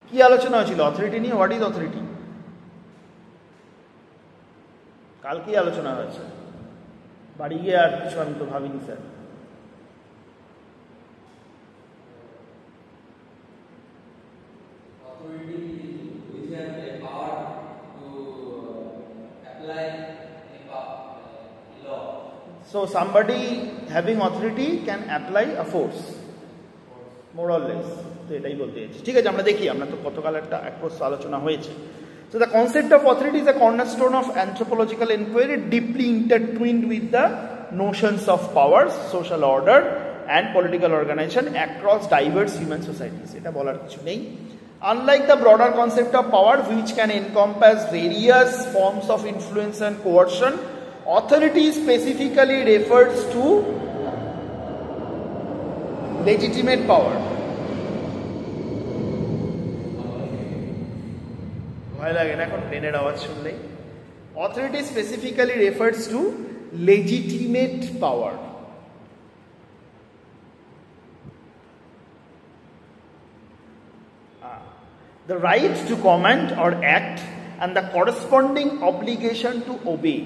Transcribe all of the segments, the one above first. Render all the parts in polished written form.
কি আলোচনা হয়েছিল অথরিটি নিয়ে? What is authority? কালকেই আলোচনা হয়েছে, বাড়ি গিয়ে আর কিছু আমি তো ভাবিনি sir. So somebody having authority can apply a force, more or less. তো এটাই বলতে চাইছি। ঠিক আছে, আমরা দেখি, আমরা তো গতকাল একটা অ্যাপ্রোচ আলোচনা হয়েছে। So the concept of authority is a cornerstone of anthropological inquiry, deeply intertwined with the notions of powers, social order and political organization across diverse human societies. এটা বলার কিছু নেই। Unlike the broader concept of power, which can encompass various forms of influence and coercion, authority specifically refers to legitimate power. ভয় লাগে না এখন প্লেনের আওয়াজ শুনলেই? Authority specifically refers to legitimate power. The right to command or act and the corresponding obligation to obey.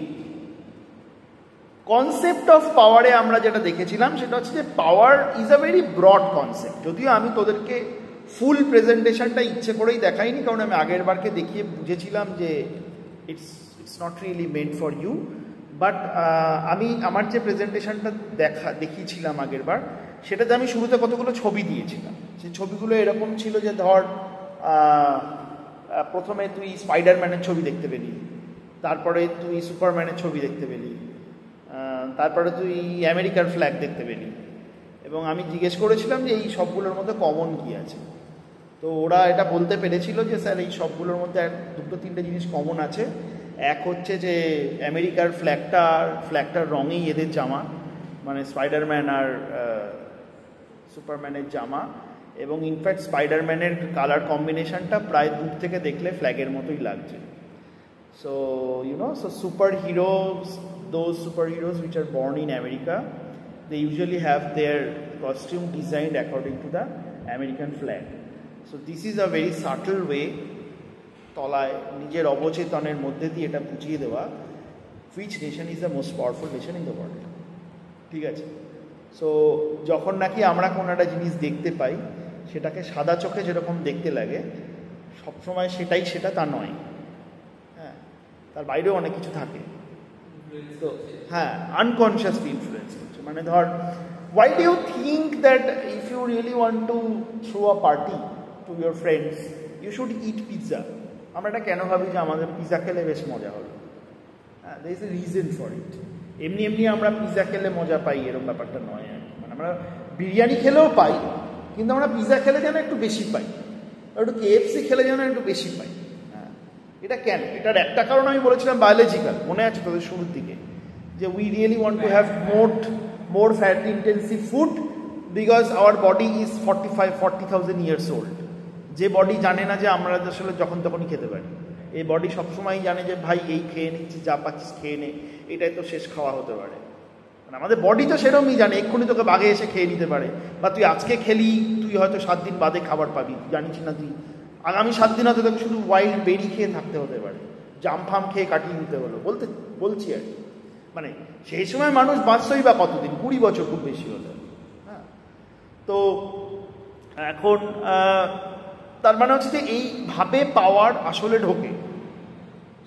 Concept of পাওয়ারে আমরা যেটা দেখেছিলাম সেটা হচ্ছে যে power is a very broad concept. যদিও আমি তোদেরকে ফুল প্রেজেন্টেশনটা ইচ্ছে করেই দেখাইনি, কারণ আমি আগের বারকে দেখিয়ে বুঝেছিলাম যে it's not really meant for you. But আমি আমার যে প্রেজেন্টেশনটা দেখিয়েছিলাম আগের বার, সেটাতে আমি শুরুতে কতগুলো ছবি দিয়েছিলাম। সেই ছবিগুলো এরকম ছিল যে ধর প্রথমে তুই স্পাইডারম্যানের ছবি দেখতে পেলি, তারপরে তুই সুপারম্যানের ছবি দেখতে পেলি, তারপরে তুই আমেরিকার ফ্ল্যাগ দেখতে পেলি, এবং আমি জিজ্ঞেস করেছিলাম যে এই সবগুলোর মধ্যে কমন কী আছে। তো ওরা এটা বলতে পেরেছিল যে স্যার এই সবগুলোর মধ্যে দুটো তিনটে জিনিস কমন আছে। এক হচ্ছে যে আমেরিকার ফ্ল্যাগটার রঙেই এদের জামা, মানে স্পাইডারম্যান আর সুপারম্যানের জামা, এবং ইনফ্যাক্ট স্পাইডারম্যানের কালার কম্বিনেশনটা প্রায় দূর থেকে দেখলে ফ্ল্যাগের মতোই লাগছে। So so superheroes, those superheroes which are born in America, they usually have their costume designed according to the American flag. So this is a very subtle way, তলায় নিজের অবচেতনের মধ্যে দিয়ে এটা বুঝিয়ে দেওয়া which nation is the most powerful nation in the world. ঠিক আছে? So যখন নাকি আমরা কোনো একটা জিনিস দেখতে পাই, সেটাকে সাদা চোখে যেরকম দেখতে লাগে, সবসময় সেটাই সেটা তা নয়। হ্যাঁ, তার বাইরেও অনেক কিছু থাকে। তো হ্যাঁ, আনকনসিয়াসলি ইনফ্লুয়েন্স করছে। মানে ধর, why do you think that if you really want to throw a party to your friends, you should eat pizza? আমরা এটা কেন ভাবি যে আমাদের পিৎজা খেলে বেশ মজা হলো? হ্যাঁ, there is a reason for it. এমনি এমনি আমরা পিৎজা খেলে মজা পাই এরকম ব্যাপারটা নয়। মানে আমরা বিরিয়ানি খেলেও পাই, কিন্তু আমরা পিৎজা খেলে যেন একটু বেশি পাই, একটু KFC খেলে যেন একটু বেশি পাই। হ্যাঁ, এটা কেন? এটার একটা কারণ আমি বলেছিলাম বায়োলজিক্যাল, মনে আছে তোদের শুরুর দিকে, যে we really want to have more fat intensive food because our body is 40,000 years old. যে বডি জানে না যে আমরা আসলে যখন তখনই খেতে পারি, এই বডি সবসময় জানে যে ভাই এই খেয়ে নিচ্ছি, যা পাচ্ছিস খেয়ে নে, এটাই তো শেষ খাওয়া হতে পারে। মানে আমাদের বডি তো সেরকমই জানে, এক্ষুনি তোকে বাঘে এসে খেয়ে নিতে পারে, বা তুই আজকে খেলি, তুই হয়তো 7 দিন বাদে খাবার পাবি, জানিস না তুই আগামী 7 দিন হয়তো তোকে শুধু ওয়াইল্ড বেরি খেয়ে থাকতে হতে পারে, জাম ফাম খেয়ে কাটিয়ে নিতে হলো, বলছি আর কি। মানে সেই সময় মানুষ বাঁচতই বা কতদিন, 20 বছর খুব বেশি হলো। হ্যাঁ, তো এখন তার মানে হচ্ছে যে এইভাবে পাওয়ার আসলে ঢোকে।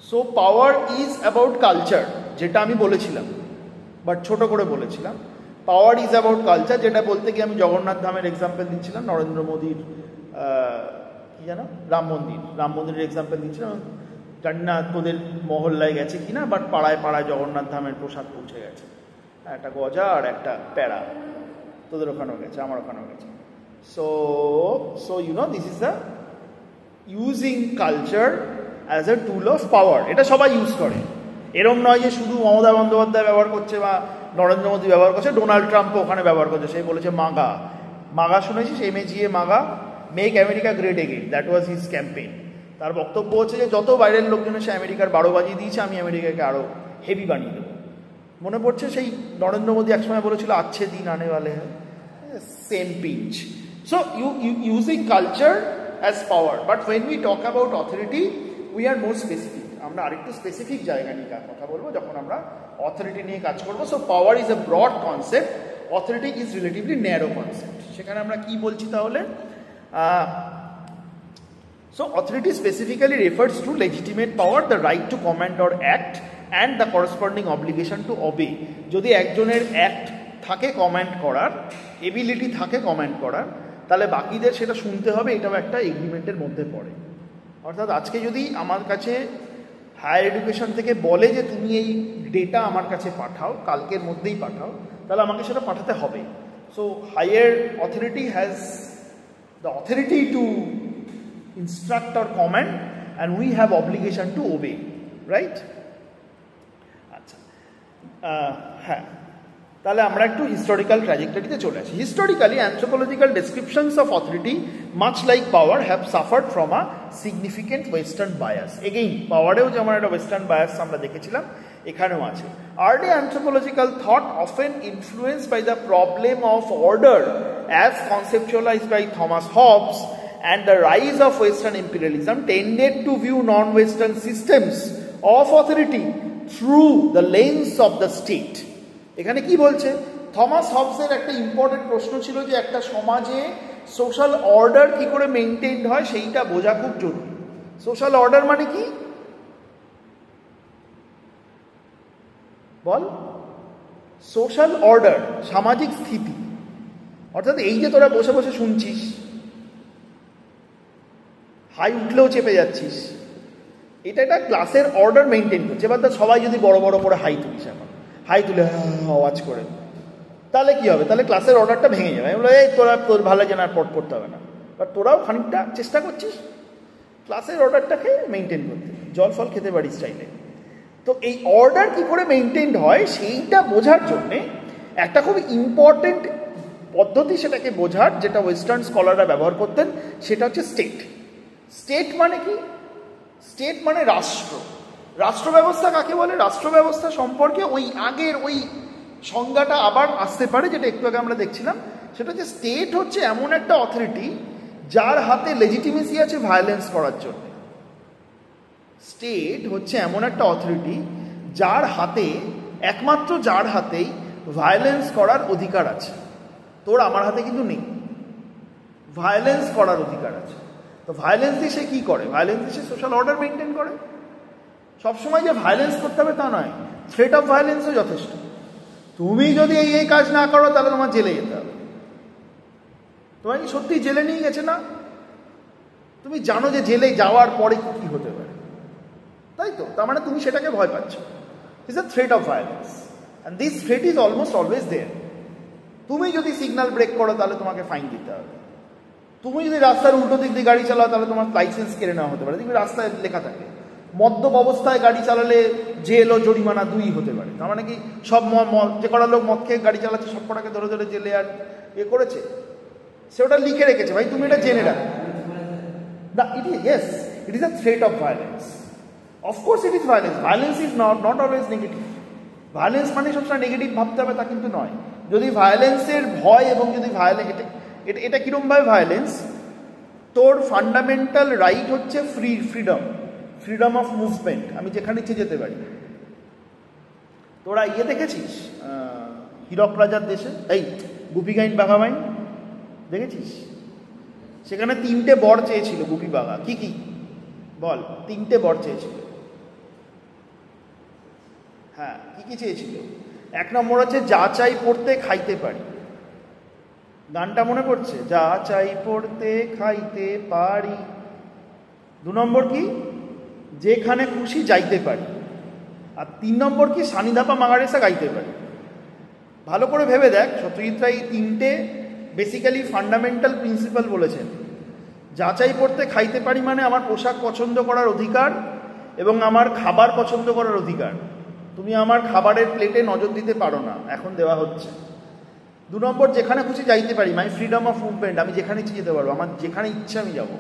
So power is about culture, যেটা আমি বলেছিলাম, বাট ছোট করে বলেছিলাম। পাওয়ার ইজ অ্যাবাউট কালচার, যেটা বলতে গিয়ে আমি জগন্নাথ ধামের এক্সাম্পল দিচ্ছিলাম, নরেন্দ্র মোদীর কি জানো রাম মন্দিরের এক্সাম্পল দিচ্ছিলাম। জানি না তোদের মহল্লায় গেছে কিনা, বাট পাড়ায় পাড়ায় জগন্নাথ ধামের প্রসাদ পৌঁছে গেছে, একটা গজা আর একটা প্যাড়া। তোদের ওখানেও গেছে, আমার ওখানেও গেছে। So this is a using culture as a tool of power. এটা সবাই ইউজ করে, এরম নয় যে শুধু মমতা বন্দ্যোপাধ্যায় ব্যবহার করছে বা নরেন্দ্র মোদী ব্যবহার করছে, ডোনাল্ড ট্রাম্পও ওখানে ব্যবহার করছে। সে বলেছে মাগা শুনেছিস, MAGA MAGA, make America great again, that was his campaign. তার বক্তব্য হচ্ছে যে যত বাইরের লোকজন এসে আমেরিকার 12 বাজিয়ে দিয়েছে, আমি আমেরিকাকে আরও হেভি বানিয়ে দেবো। মনে পড়ছে সেই নরেন্দ্র মোদী একসময় বলেছিল আচ্ছে দিন আনে ওয়ালে হ্যাঁ, same pinch. So using culture as power, but when we talk about authority we are more specific. আমরা আরেকটু স্পেসিফিক জায়গা নিয়ে কথা বলবো যখন আমরা অথরিটি নিয়ে কাজ করব। So power is a broad concept, authority is relatively narrow concept. সেখানে আমরা কি বলছি তাহলে? So authority specifically refers to legitimate power, the right to command or act and the corresponding obligation to obey. যদি একজনের অ্যাক্ট থাকে command করার, ability থাকে কমান্ড করার, তাহলে বাকিদের সেটা শুনতে হবে, এটাও একটা এগ্রিমেন্টের মধ্যে পড়ে। অর্থাৎ আজকে যদি আমার কাছে হায়ার এডুকেশন থেকে বলে যে তুমি এই ডেটা আমার কাছে পাঠাও, কালকের মধ্যেই পাঠাও, তাহলে আমাকে সেটা পাঠাতে হবে। So higher authority has the authority to instruct or command and we have obligation to obey, right? আচ্ছা, হ্যাঁ, তাহলে আমরা একটু হিস্টোরিক্যাল ট্র্যাজেক্টরিতে চলে আসি। Historically anthropological descriptions of authority much like power have suffered from a significant western bias. Again পাওয়ারেও যেমন একটা ওয়েস্টার্ন বায়াস আমরা দেখেছিলাম, এখানেও আছে। Early anthropological thought often influenced by the problem of order as conceptualized by Thomas Hobbes and the rise of Western imperialism tended to view non-Western systems of authority through the lens of the state. এখানে কি বলছে? Thomas হবসের একটা important প্রশ্ন ছিল যে একটা সমাজে social order কি করে মেনটেন হয় সেইটা বোঝা খুব জরুরি। সোশ্যাল অর্ডার মানে কি বল? সোশ্যাল অর্ডার, সামাজিক স্থিতি। অর্থাৎ এই যে তোরা বসে বসে শুনছিস, হাই উঠলেও চেপে যাচ্ছিস, এটা একটা ক্লাসের অর্ডার মেনটেন করছে। এবার সবাই যদি বড় বড় করে হাই তুলিস, এখন হাই তুলে আওয়াজ করে, তাহলে কি হবে? তাহলে ক্লাসের অর্ডারটা ভেঙে যাবে। আমি বলো এই তোর ভালো যেন আর পড়তে হবে না, বাট তোরাও খানিকটা চেষ্টা করছিস ক্লাসের অর্ডারটাকে মেনটেন করতে, জল ফল খেতে পারি স্টাইলে। তো এই অর্ডার কি করে মেনটেন হয় সেইটা বোঝার জন্যে একটা খুব ইম্পর্টেন্ট পদ্ধতি সেটাকে বোঝার, যেটা ওয়েস্টার্ন স্কলাররা ব্যবহার করতেন, সেটা হচ্ছে স্টেট। স্টেট মানে কি? স্টেট মানে রাষ্ট্র। রাষ্ট্র ব্যবস্থা কাকে বলে? রাষ্ট্র ব্যবস্থা সম্পর্কে ওই আগের ওই সংজ্ঞাটা আবার আসতে পারে, যেটা একটু আগে আমরা দেখছিলাম। সেটা হচ্ছে স্টেট হচ্ছে এমন একটা অথরিটি যার হাতে লেজিটিমেসি আছে ভায়োলেন্স করার জন্য। স্টেট হচ্ছে এমন একটা অথরিটি যার হাতে, একমাত্র যার হাতেই ভায়োলেন্স করার অধিকার আছে। তোর আমার হাতে কিন্তু নেই, ভায়োলেন্স করার অধিকার আছে। তো ভায়োলেন্স দিয়ে সে কী করে? ভায়োলেন্স দিয়ে সে সোশ্যাল অর্ডার মেনটেন করে। সবসময় যে ভায়োলেন্স করতে হবে তা নয়, থ্রেট অফ ভায়োলেন্সও যথেষ্ট। তুমি যদি এই কাজ না করো তাহলে তোমার জেলে যেতে হবে। তোমার কি সত্যি জেলে নিয়ে গেছে না? তুমি জানো যে জেলে যাওয়ার পরে কী হতে পারে, তাই তো? তার মানে তুমি সেটাকে ভয় পাচ্ছ। It's a threat of violence and this threat is almost always there. তুমি যদি সিগন্যাল ব্রেক করো তাহলে তোমাকে ফাইন দিতে হবে। তুমি যদি রাস্তার উল্টো দিক দিয়ে গাড়ি চালাও তাহলে তোমার লাইসেন্স কেড়ে নেওয়া হতে পারে। দেখবি রাস্তায় লেখা থাকে মদ্যপ অবস্থায় গাড়ি চালালে জেল ও জরিমানা 2 হতে পারে। তার মানে কি সব যে কটা লোক মদ খেয়ে গাড়ি চালাচ্ছে সব কটাকে ধরে ধরে জেলে আর করেছে? সে ওটা লিখে রেখেছে, ভাই তুমি এটা জেনে রাখো না। It is, yes, it is a threat of violence. Of course it is violence. Violence is not always negative. Violence মানে সবসময় নেগেটিভ ভাবতে হবে তা কিন্তু নয়। যদি ভায়োলেন্সের ভয় এবং যদি এটা কীরকমভাবে ভায়োলেন্স, তোর ফান্ডামেন্টাল রাইট হচ্ছে ফ্রিডম অফ মুভমেন্ট, আমি যেখানে ইচ্ছে যেতে পারি। তোরা দেখেছিস হীরক রাজার দেশে, এই গুপি গাইন বাঘা বাইন দেখেছিস? সেখানে 3টে বর চেয়েছিল গুপি বাঘা। কি কি বল? 3টে বর চেয়েছিল। হ্যাঁ, কি চেয়েছিল? 1 নম্বর হচ্ছে যা চাই পড়তে খাইতে পারি। গানটা মনে পড়ছে? যা চাই পড়তে খাইতে পারি। 2 নম্বর কি? যেখানে খুশি যাইতে পারি। আর 3 নম্বর কি? সানিধাপা মাগারেসা গাইতে পারি। ভালো করে ভেবে দেখ, সত্যজিৎ রায় এই 3টে বেসিক্যালি ফান্ডামেন্টাল প্রিন্সিপাল বলেছেন। যা চাই পড়তে খাইতে পারি মানে আমার পোশাক পছন্দ করার অধিকার এবং আমার খাবার পছন্দ করার অধিকার। তুমি আমার খাবারের প্লেটে নজর দিতে পারো না, এখন দেওয়া হচ্ছে। 2 নম্বর যেখানে খুশি যাইতে পারি, মাই ফ্রিডম অফ মুভমেন্ট, আমি যেখানে ইচ্ছে যেতে পারবো, আমার যেখানে ইচ্ছে আমি যাব।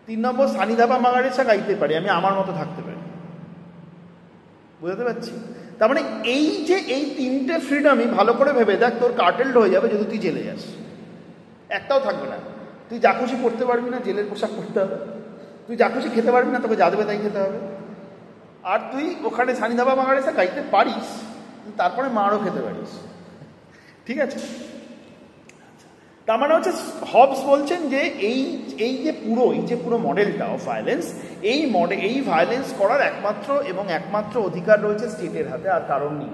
3 নম্বর সানিধাপা মাগারেসা গাইতে পারি, আমি আমার মতো থাকতে পারি। বুঝতে পারছি? তার মানে এই যে এই 3টে ফ্রিডমই ভালো করে ভেবে দেখ, তোর কার্টেলড হয়ে যাবে যদি তুই জেলে যাস, একটাও থাকবে না। তুই যা খুশি পড়তে পারবি না, জেলের পোশাক পরতে হবে। তুই যা খুশি খেতে পারবি না, তোকে যা দেবে তাই খেতে হবে। আর তুই ওখানে সানিধাবা বাঙালিসা গাইতে পারিস, তারপরে মারও খেতে পারিস, ঠিক আছে? তার মানে হচ্ছে হবস বলছেন যে এই যে পুরো মডেলটা অফ ভায়োলেন্স, এই ভায়োলেন্স করার একমাত্র অধিকার রয়েছে স্টেটের হাতে, আর কারণ নেই।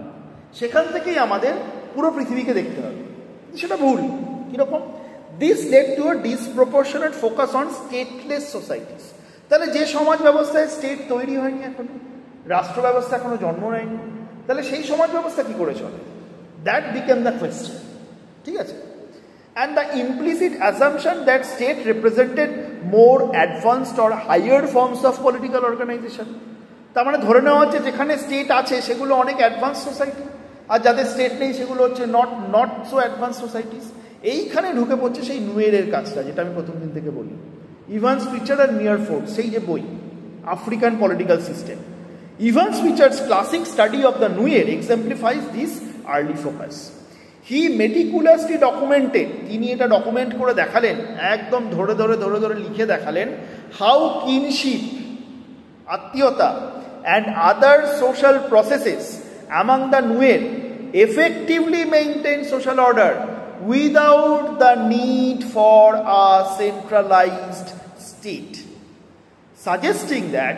সেখান থেকেই আমাদের পুরো পৃথিবীকে দেখতে হবে। সেটা ভুল। কিরকম? This led to a disproportionate focus on stateless societies. তাহলে যে সমাজ ব্যবস্থায় স্টেট তৈরি হয়নি এখনো, রাষ্ট্র ব্যবস্থা এখনো জন্ম নেয়নি, তাহলে সেই সমাজ ব্যবস্থা কি করে চলে? দ্যাট বিকেম দ্য কোয়েশ্চেন, ঠিক আছে? And the implicit assumption that state represented more advanced or higher forms of political organization. তার মানে ধরে নেওয়া হচ্ছে যেখানে স্টেট আছে সেগুলো অনেক অ্যাডভান্স সোসাইটি, আর যাদের স্টেট নেই সেগুলো হচ্ছে নট সো অ্যাডভান্স সোসাইটিস। এইখানে ঢুকে পড়ছে সেই নুয়েরের কাজটা, যেটা আমি প্রথম দিন থেকে বলি। ইভান্স প্রিচার্ড আর মিয়ারফোর্ড, সেই যে বই African political system, Evans Pritchard's classic study of the Nuer exemplifies this early focus. He meticulously documented, তিনি এটা ডকুমেন্ট করে দেখালেন, একদম ধরে ধরে লিখে দেখালেন, হাউ কিনশিপ, আত্মীয়তা, and other social processes among the Nuer effectively maintain social order without the need for a centralized state, suggesting that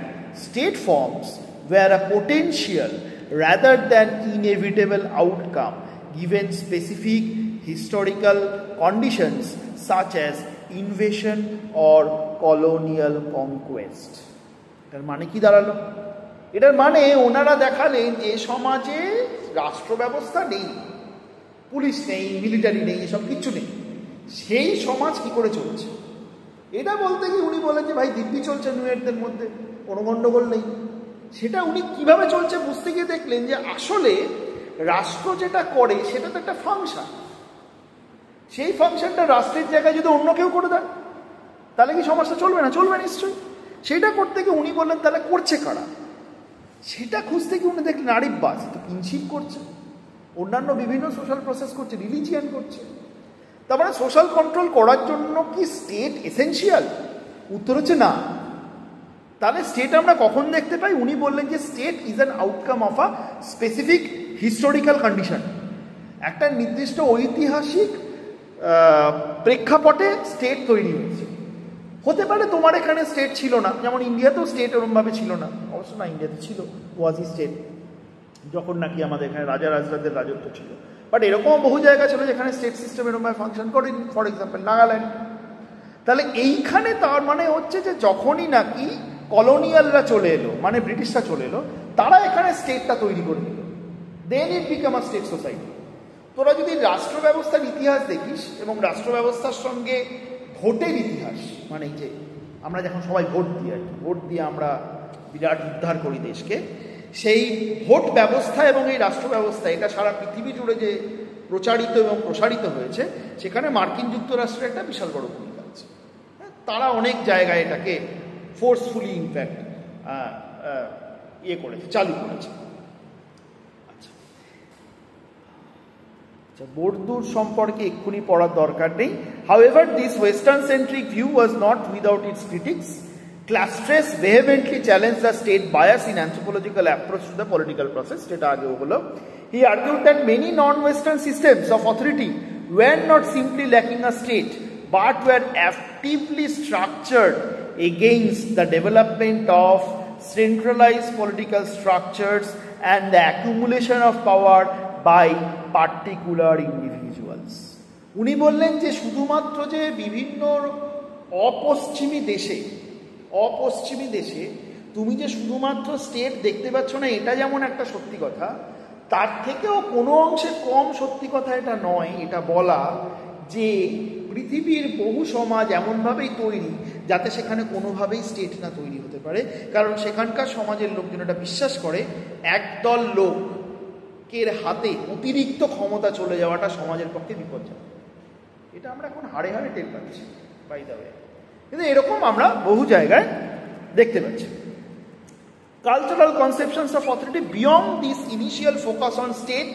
state forms were a potential rather than inevitable outcome given specific historical conditions such as invasion or colonial conquest. এটার মানে কি দাঁড়ালো? এটার মানে ওনারা দেখালেন যে সমাজে রাষ্ট্র ব্যবস্থা নেই, পুলিশ নেই, মিলিটারি নেই, এসব কিচ্ছু নেই, সেই সমাজ কি করে চলছে? এটা বলতে গিয়ে উনি বলেন যে ভাই দিব্যি চলছে নুয়েরদের মধ্যে, কোনো গণ্ডগোল নেই। সেটা উনি কিভাবে চলছে বুঝতে গিয়ে দেখলেন যে আসলে রাষ্ট্র যেটা করে সেটা তো একটা ফাংশন। সেই ফাংশনটা রাষ্ট্রের জায়গায় যদি অন্য কেউ করে দেয় তাহলে কি সমাজটা চলবে না? চলবে নিশ্চয়ই। সেটা করতে গিয়ে উনি বললেন তাহলে করছে কারা? সেটা খুঁজতে গিয়ে উনি দেখলেন আরে বাস, তো কিনশিপ করছে, অন্যান্য বিভিন্ন সোশ্যাল প্রসেস করছে, রিলিজিয়ান করছে। তার মানে সোশ্যাল কন্ট্রোল করার জন্য কি স্টেট এসেনশিয়াল? উত্তর হচ্ছে না। তাহলে স্টেট আমরা কখন দেখতে পাই? উনি বললেন যে state is an outcome of a specific historical condition. একটা নির্দিষ্ট ঐতিহাসিক প্রেক্ষাপটে স্টেট তৈরি হয়েছে। হতে পারে তোমার এখানে স্টেট ছিল না, যেমন ইন্ডিয়াতেও স্টেট ওরমভাবে ছিল না, অবশ্য না ইন্ডিয়াতে ছিল ওয়াজি স্টেট, যখন নাকি আমাদের এখানে রাজা রাজরাদের রাজত্ব ছিল। বাট এরকমও বহু জায়গা ছিল যেখানে স্টেট সিস্টেম এরকমভাবে ফাংশন করেনি, ফর এক্সাম্পল নাগাল্যান্ড। তাহলে এইখানে তার মানে হচ্ছে যে যখনই নাকি কলোনিয়ালরা চলে এলো, মানে ব্রিটিশরা চলে এলো, তারা এখানে স্টেটটা তৈরি করে নিল, দেন ইট বিকাম আ স্টেট সোসাইটি। তোরা যদি রাষ্ট্র ব্যবস্থার ইতিহাস দেখিস এবং রাষ্ট্র ব্যবস্থার সঙ্গে ভোটের ইতিহাস, মানে এই যে আমরা যখন সবাই ভোট দিই আর কি, ভোট দিয়ে আমরা বিরাট উদ্ধার করি দেশকে, সেই ভোট ব্যবস্থা এবং এই রাষ্ট্র ব্যবস্থা এটা সারা পৃথিবী জুড়ে যে প্রচারিত এবং প্রসারিত হয়েছে, সেখানে মার্কিন যুক্তরাষ্ট্রের একটা বিশাল বড় ভূমিকা আছে। তারা অনেক জায়গায় এটাকে ফোর্সফুলি ইনফ্যাক্ট করেছে, চালু করেছে। বর্দুর সম্পর্কে এক্ষুনি পড়ার দরকার নেই। However, this Western-centric view was not without its critics. Clastres vehemently challenged the state bias in anthropological approach to the political process. যেটা আগে হলো, he argued that many non-Western systems of authority were not simply lacking a state, but were actively structured against the development of centralized political structures and the accumulation of power by particular individuals. উনি বললেন যে শুধুমাত্র যে বিভিন্ন অপশ্চিমী দেশে তুমি যে শুধুমাত্র স্টেট দেখতে পাচ্ছ না, এটা যেমন একটা সত্যি কথা, তার থেকেও কোনো অংশে কম সত্যি কথা এটা নয় এটা বলা যে পৃথিবীর বহু সমাজ এমনভাবেই তৈরি যাতে সেখানে কোনোভাবেই স্টেট না তৈরি হতে পারে, কারণ সেখানকার সমাজের লোকজন এটা বিশ্বাস করে একদল লোকের হাতে অতিরিক্ত ক্ষমতা চলে যাওয়াটা সমাজের পক্ষে বিপজ্জনক। এটা আমরা এখন হাড়ে হাড়ে টের পাচ্ছি বাই দ্য ওয়ে, কিন্তু এরকম আমরা বহু জায়গায় দেখতে পাচ্ছি। Cultural conceptions of authority beyond this initial focus on state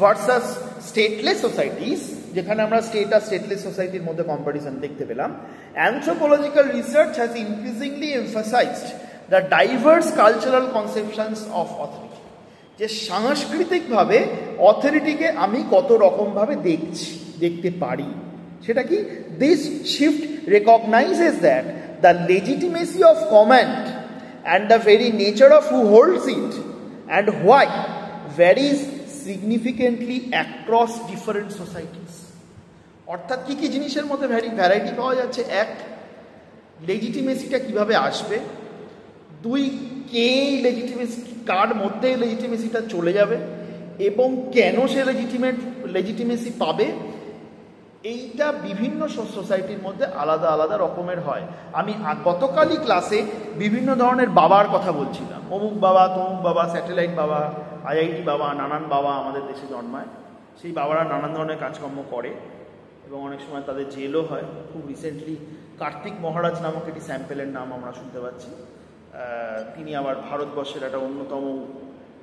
versus stateless societies যেখানে আমরা স্টেট আর স্টেটলেস সোসাইটির মধ্যে কম্পারিজন দেখতে পেলাম, anthropological research has increasingly emphasized the diverse cultural conceptions of authority. যে সাংস্কৃতিকভাবে অথরিটিকে আমি কত রকমভাবে দেখতে পারি, সেটা কি? This shift রেকগনাইজেস that the legitimacy of command and the very nature of who holds it and why varies significantly across different societies. অর্থাৎ কি কি জিনিসের মধ্যে ভ্যারাইটি পাওয়া যাচ্ছে? এক, লেজিটিমেসিটা কিভাবে আসবে। দুই, কে লেজিটিমেসি, কার মধ্যে লেজিটিমেসিটা চলে যাবে এবং কেন সে লেজিটিমেসি পাবে, এইটা বিভিন্ন সোসাইটির মধ্যে আলাদা আলাদা রকমের হয়। আমি গতকালই ক্লাসে বিভিন্ন ধরনের বাবার কথা বলছিলাম, অমুক বাবা, তমুক বাবা, স্যাটেলাইট বাবা, আইআইটি বাবা, নানান বাবা আমাদের দেশে জন্মায়। সেই বাবারা নানান ধরনের কাজকর্ম করে এবং অনেক সময় তাদের জেলও হয়। খুব রিসেন্টলি কার্তিক মহারাজ নামক একটি স্যাম্পেলের নাম আমরা শুনতে পাচ্ছি। তিনি আবার ভারতবর্ষের একটা অন্যতম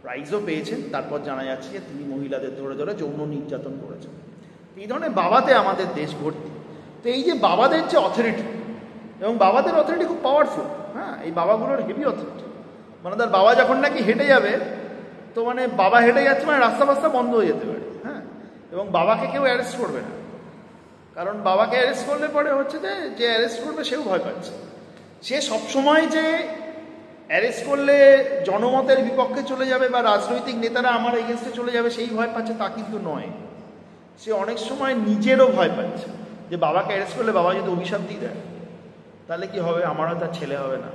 প্রাইজও পেয়েছেন। তারপর জানা যাচ্ছে যে তিনি মহিলাদের ধরে ধরে যৌন নির্যাতন করেছেন। এই ধরনের বাবাতে আমাদের দেশ ভর্তি। তো এই যে বাবাদের যে অথরিটি, এবং বাবাদের অথরিটি খুব পাওয়ারফুল। হ্যাঁ, এই বাবাগুলোর হেভি অথরিটি। মানে তার বাবা যখন নাকি হেঁটে যাবে, তো মানে বাবা হেঁটে যাচ্ছে মানে রাস্তা ফাস্তা বন্ধ হয়ে যেতে পারে। হ্যাঁ, এবং বাবাকে কেউ অ্যারেস্ট করবে না, কারণ বাবাকে অ্যারেস্ট করলে পরে হচ্ছে যে অ্যারেস্ট করবে সেও ভয় পাচ্ছে। সে সবসময় যে অ্যারেস্ট করলে জনমতের বিপক্ষে চলে যাবে বা রাজনৈতিক নেতারা আমার এগেনস্টে চলে যাবে সেই ভয় পাচ্ছে, তা কিন্তু নয়। সে অনেক সময় নিজেরও ভয় পাচ্ছে যে বাবাকে অ্যারেস্ট করলে বাবা যদি অভিশাপ দিয়ে দেয় তাহলে কি হবে, আমারও তার ছেলে হবে না।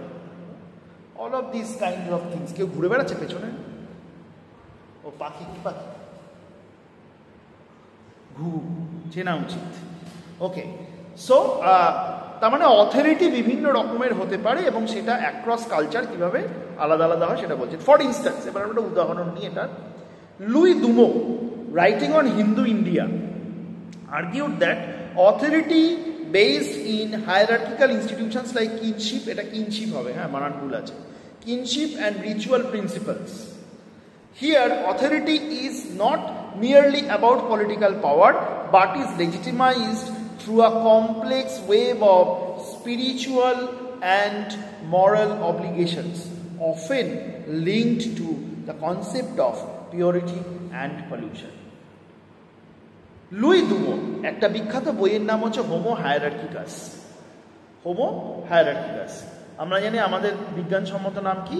All of this kind of things. কেউ ঘুরে বেড়াচ্ছে পেছনে, ও পাখি, কি পাখি? ঘু, চেনা উচিত। ওকে, সো তার মানে অথরিটি বিভিন্ন রকমের হতে পারে এবং সেটা অ্যাক্রস কালচার কিভাবে আলাদা আলাদা হয় সেটা বলছে। ফর ইনস্ট্যান্স, এবার আমরা একটা উদাহরণ নিই এটা। Louis Dumont, writing on Hindu India, argued that authority based in hierarchical institutions like kinship, এটা kinship হবে, হ্যাঁ বানান ভুল আছে, kinship and ritual principles. Here authority is not merely about political power but is legitimized through a complex web of spiritual and moral obligations, often linked to the concept of purity and pollution. Louis Dumont একটা বিখ্যাত বইয়ের নাম হচ্ছে Homo হায়ারার্কিকাস। Homo হায়ারার্কিকাস, আমরা জানি আমাদের বিজ্ঞানসম্মত নাম কি?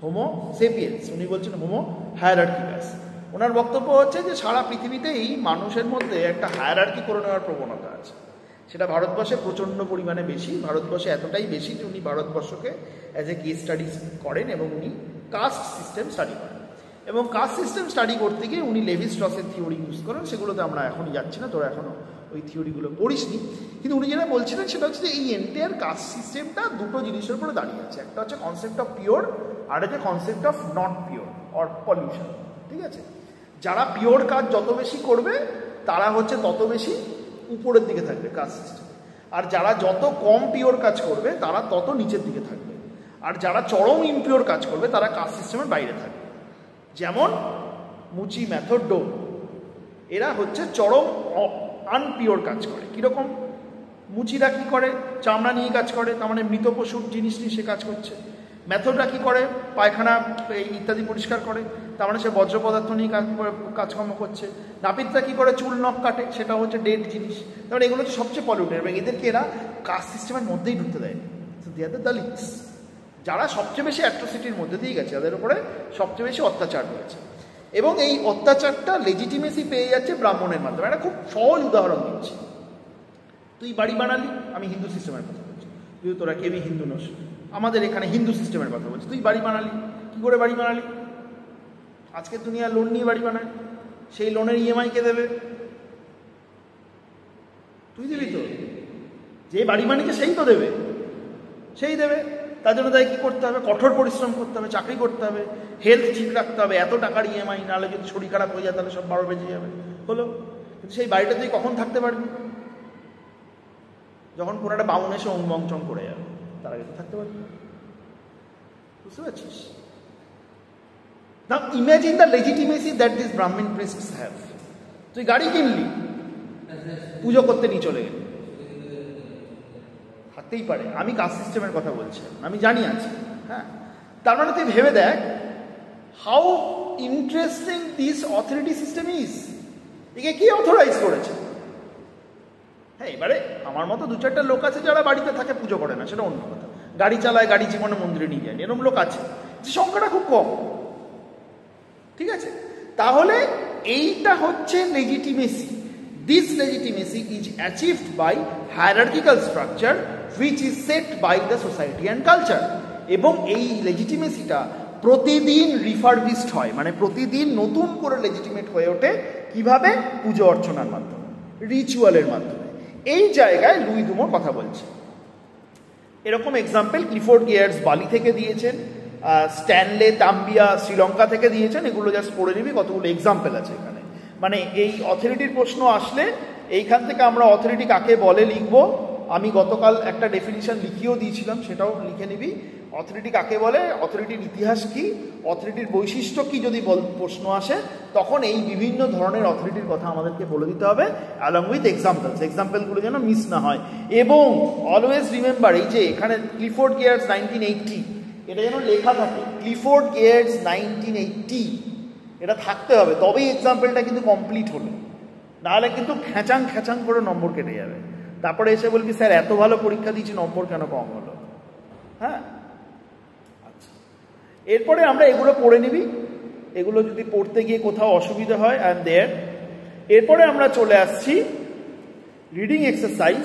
Homo sapiens. উনি বলছেন হোমো হায়ারার্কিকাস। ওনার বক্তব্য হচ্ছে যে সারা পৃথিবীতেই মানুষের মধ্যে একটা হায়ারার্কি করে নেওয়ার প্রবণতা আছে। সেটা ভারতবর্ষে প্রচণ্ড পরিমাণে বেশি। ভারতবর্ষে এতটাই বেশি যে উনি ভারতবর্ষকে অ্যাজ এ কেস স্টাডি করেন এবং উনি কাস্ট সিস্টেম স্টাডি করেন। এবং কাস্ট সিস্টেম স্টাডি করতে গিয়ে উনি লেভি স্ট্রসের থিওরি ইউজ করেন। সেগুলোতে আমরা এখনই যাচ্ছি না, তোরা এখনও ওই থিওরিগুলো পড়িসনি। কিন্তু উনি যেটা বলছিলেন সেটা হচ্ছে যে এই এন্টায়ার কাস্ট সিস্টেমটা দুটো জিনিসের উপরে দাঁড়িয়ে আছে। একটা হচ্ছে কনসেপ্ট অফ পিওর, আর হচ্ছে concept of not pure or pollution. ঠিক আছে, যারা পিওর কাজ যত বেশি করবে তারা হচ্ছে তত বেশি উপরের দিকে থাকবে কাস্ট সিস্টেম, আর যারা যত কম পিওর কাজ করবে তারা তত নিচের দিকে থাকবে, আর যারা চরম ইমপিওর কাজ করবে তারা কাস্ট সিস্টেমের বাইরে থাকবে। যেমন মুচি, মেথড, ডো, এরা হচ্ছে চরম আনপিওর কাজ করে। কীরকম? মুচিরা কী করে? চামড়া নিয়ে কাজ করে, তার মানে মৃত পশুর জিনিস নিয়ে সে কাজ করছে। মেথডরা কী করে? পায়খানা ইত্যাদি পরিষ্কার করে, তার মানে সে বজ্র পদার্থ নিয়ে কাজকর্ম করছে। নাপিতরা কী করে? চুল নখ কাটে, সেটা হচ্ছে ডেড জিনিস। তাহলে এগুলো হচ্ছে সবচেয়ে পলিউটেড এবং এদেরকে এরা কাস্ট সিস্টেমের মধ্যেই ঢুকতে দেয়। দে আর দ্য দলিতস, যারা সবচেয়ে বেশি অ্যাট্রোসিটির মধ্যে দিয়ে গেছে, যাদের উপরে সবচেয়ে বেশি অত্যাচার হয়েছে। এবং এই অত্যাচারটা লেজিটিমেসি পেয়ে যাচ্ছে ব্রাহ্মণের মাধ্যমে। একটা খুব সহজ উদাহরণ দিচ্ছি। তুই বাড়ি বানালি, আমি হিন্দু সিস্টেমের কথা বলছি, তুই তোরা কেউই হিন্দু নস, আমাদের এখানে হিন্দু সিস্টেমের কথা বলছি। তুই বাড়ি বানালি, কী করে বাড়ি বানালি? আজকের দুনিয়া লোন নিয়ে বাড়ি বানায়, সেই লোনের ইএমআই কে দেবে? তুই দিবি তো? যে বাড়ি বানিয়েছে সেই তো দেবে, সেই দেবে। তার জন্য তাই কী করতে হবে? কঠোর পরিশ্রম করতে হবে, চাকরি করতে হবে, হেলথ ঠিক রাখতে হবে, এত টাকার ইএমআই, নাহলে যদি শরীর খারাপ হয়ে যায় তাহলে সব 12 বেজে যাবে। হলো, কিন্তু সেই বাড়িটা তুই কখন থাকতে পারবি? যখন কোনো একটা বাউন এসে অংবংচং করে যাবে, তার আগে তো থাকতে পারবি। বুঝতে পারছিস? Now imagine the legitimacy that these Brahmin priests have. তুই গাড়ি কিনলি, পুজো করতে নিয়ে চলে গেল, থাকতেই পারে। আমি কাস্ট সিস্টেমের কথা বলছি, আমি জানি আছে। হ্যাঁ, তার মানে তুই ভেবে দেখ how interesting this authority system is. একে কে অথরাইজ করেছে? হ্যাঁ, এবারে আমার মতো দু চারটা লোক আছে যারা বাড়িতে থাকে, পুজো করে না, সেটা অন্য কথা। গাড়ি চালায়, গাড়ি জীবনে মন্দিরে নিয়ে যায়, এরকম লোক আছে, যে সংখ্যাটা খুব কম। ঠিক আছে, তাহলে এইটা হচ্ছে legitimacy. This legitimacy is achieved by hierarchical structure which is set by the society and culture. এবং এই লেজিটিমেসিটা প্রতিদিন রিফারবিশড হয়, মানে প্রতিদিন নতুন করে লেজিটিমেট হয়ে ওঠে। কিভাবে? পুজো অর্চনার মাধ্যমে, রিচুয়ালের মাধ্যমে। এই জায়গায় লুই দুমোর কথা বলছে। এরকম এক্সাম্পল ক্লিফোর্ড গেয়ার্স বালি থেকে দিয়েছেন, স্ট্যানলে তাম্বিয়া শ্রীলঙ্কা থেকে দিয়েছেন। এগুলো জাস্ট পড়ে নিবি, কতগুলো এক্সাম্পল আছে এখানে। মানে এই অথরিটির প্রশ্ন আসলে এইখান থেকে আমরা অথরিটি কাকে বলে লিখব। আমি গতকাল একটা ডেফিনিশন লিখিয়েও দিয়েছিলাম, সেটাও লিখে নিবি। অথরিটি কাকে বলে, অথরিটির ইতিহাস কি, অথরিটির বৈশিষ্ট্য কি, যদি প্রশ্ন আসে তখন এই বিভিন্ন ধরনের অথরিটির কথা আমাদেরকে বলে দিতে হবে, অ্যালং উইথ এক্সাম্পলস। এক্সাম্পলগুলো যেন মিস না হয়। এবং অলওয়েজ রিমেম্বার, এই যে এখানে ক্লিফোর্ড গেয়ার্স 1980, এটা যেন লেখা থাকে, ক্লিফোর্ড গেয়ার্স 1980, এটা থাকতে হবে, তবেই এক্সাম্পলটা কিন্তু কমপ্লিট হলো। নাহলে কিন্তু খ্যাচাং খ্যাচাং করে নম্বর কেটে যাবে। তারপরে এসে বলবি স্যার এত ভালো পরীক্ষা দিয়েছি, নম্বর কেন কম হলো? হ্যাঁ, আচ্ছা, এরপরে আমরা এগুলো পড়ে নিবি। এগুলো যদি পড়তে গিয়ে কোথাও অসুবিধা হয়, অ্যান্ড দেয়ার। এরপরে আমরা চলে আসছি রিডিং এক্সারসাইজ